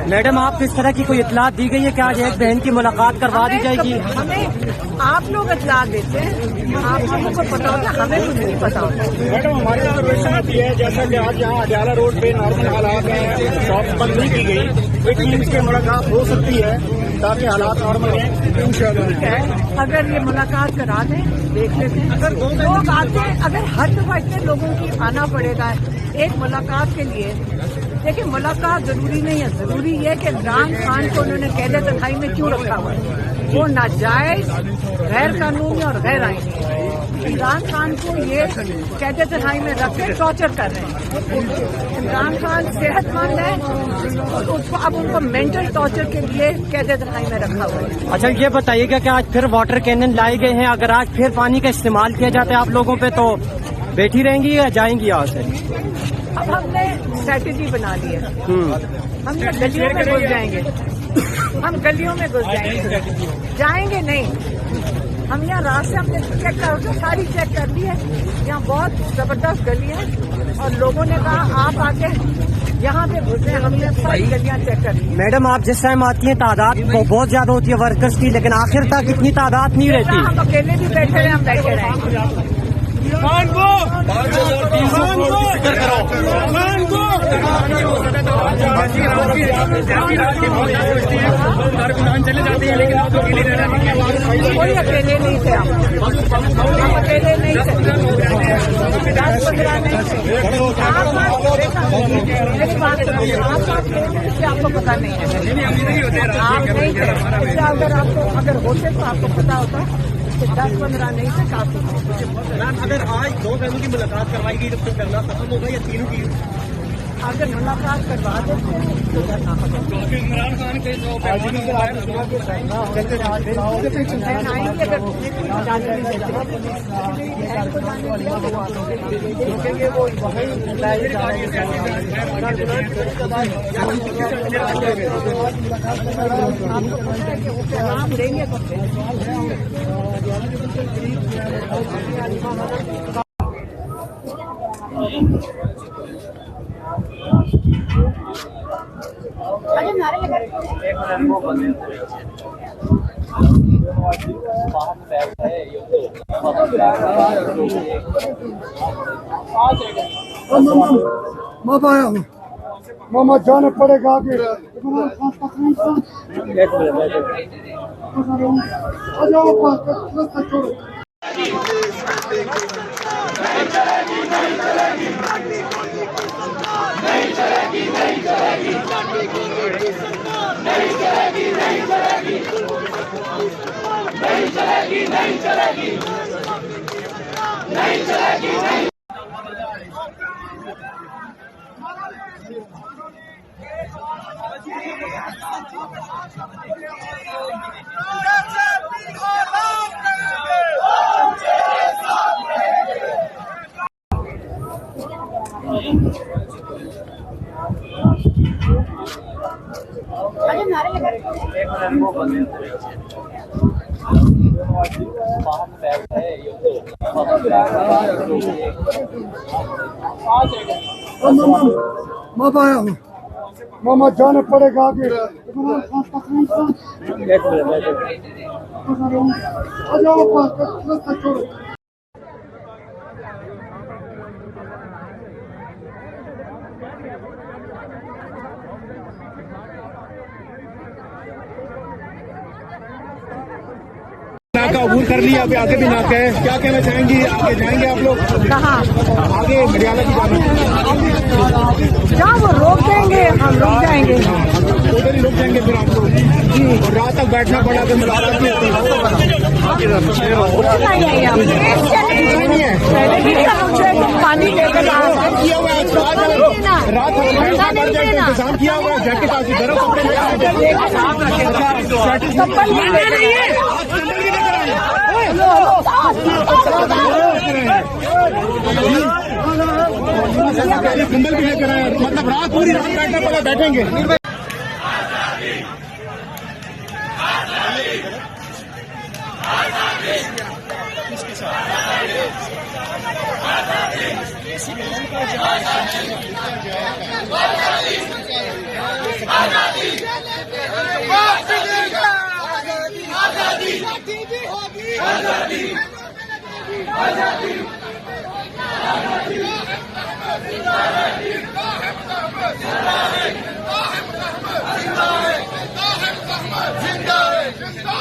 Madam, आप किस तरह की कोई इतला दी गई है कि आज एक बहन की मुलाकात करवा दी जाएगी? हमें आप लोग इतला देते हैं, आप लोगों को पता होता है, हमें कुछ नहीं पता होता। मैडम, हमारी ऑब्जर्वेशन आती है जैसा कि आज यहाँ अडियाला रोड पे नॉर्मल हालात हैं, शॉप बंद नहीं की गई, एक टीम की मुलाकात हो सकती है ताकि हालात नॉर्मल हैं इंशाल्लाह। अगर ये मुलाकात करा दें, देख लेते हैं। अगर लोग आते हैं, अगर हर दफा इतने लोगों की आना पड़ेगा एक मुलाकात के लिए। देखिए, मुलाकात जरूरी नहीं है, जरूरी है कि इमरान खान को उन्होंने कैद तन्हाई में क्यों रखा हुआ है। वो नाजायज, गैर कानूनी और गैर आईनी है। इमरान खान को ये कैद तन्हाई में रख के टॉर्चर कर रहे हैं। इमरान खान सेहतमंद है, उसको अब उनको मेंटल टॉर्चर के लिए कैद तन्हाई में रखा हुआ है। अच्छा, ये बताइएगा कि आज फिर वाटर कैनन लाए गए हैं, अगर आज फिर पानी का इस्तेमाल किया जाता है आप लोगों पे तो बैठी रहेंगी या जाएंगी यहाँ से? अब हमने स्ट्रैटेजी बना ली है। हम गलियों में घुस जाएंगे, हम गलियों में घुस जाएंगे नहीं। हम यहाँ रास्ते हमने चेक कर सारी चेक कर ली है। यहाँ बहुत जबरदस्त गली है और लोगों ने कहा आप आके यहाँ पे घुसे, हमने सारी गलियाँ चेक कर ली। मैडम, आप जिस टाइम आती हैं तादाद बहुत ज्यादा होती है वर्कर्स की, लेकिन आखिर तक इतनी तादाद नहीं रहती। हम अकेले भी बैठे रहे, हम बैठे रहेंगे। चले जाते हैं लेकिन आप अकेले रहना। कोई अकेले नहीं थे, हम अकेले नहीं थे, 10-15 नहीं थे। आपको पता नहीं है, आप नहीं थे। अगर होते तो आपको पता होता। 10-15 नहीं थे, काफी। अगर आज 2 बहनों की मुलाकात करवाई गई तो फिर करना खत्म होगा या तीनों की? अगर मुलाकात करवा देते तो करना खत्म। इमरान खान के जो नाम देंगे मामा आया हूँ, मामा जाना पड़ेगा आगे। मामा आया हूँ, मामा जाना पड़ेगा आगे। नाका अबूर कर लिया, अभी आगे भी नाका है, क्या कहना चाहेंगी? आगे जाएंगे आप लोग? कहाँ आगे अडियाला की जाना जहाँ वो रोक देंगे हम रुक जाएंगे। उधर ही रुक जाएंगे फिर आपको जी, और रात तक बैठना पड़ा तो मुलाकात नहीं होती। पानी लेकर किया हुआ है रात इंतजाम किया हुआ है, जैकेट आती गर्म कुंबल भी लेकर आए, मतलब रात पूरी रात बैठना पड़ा, बैठेंगे। आजादी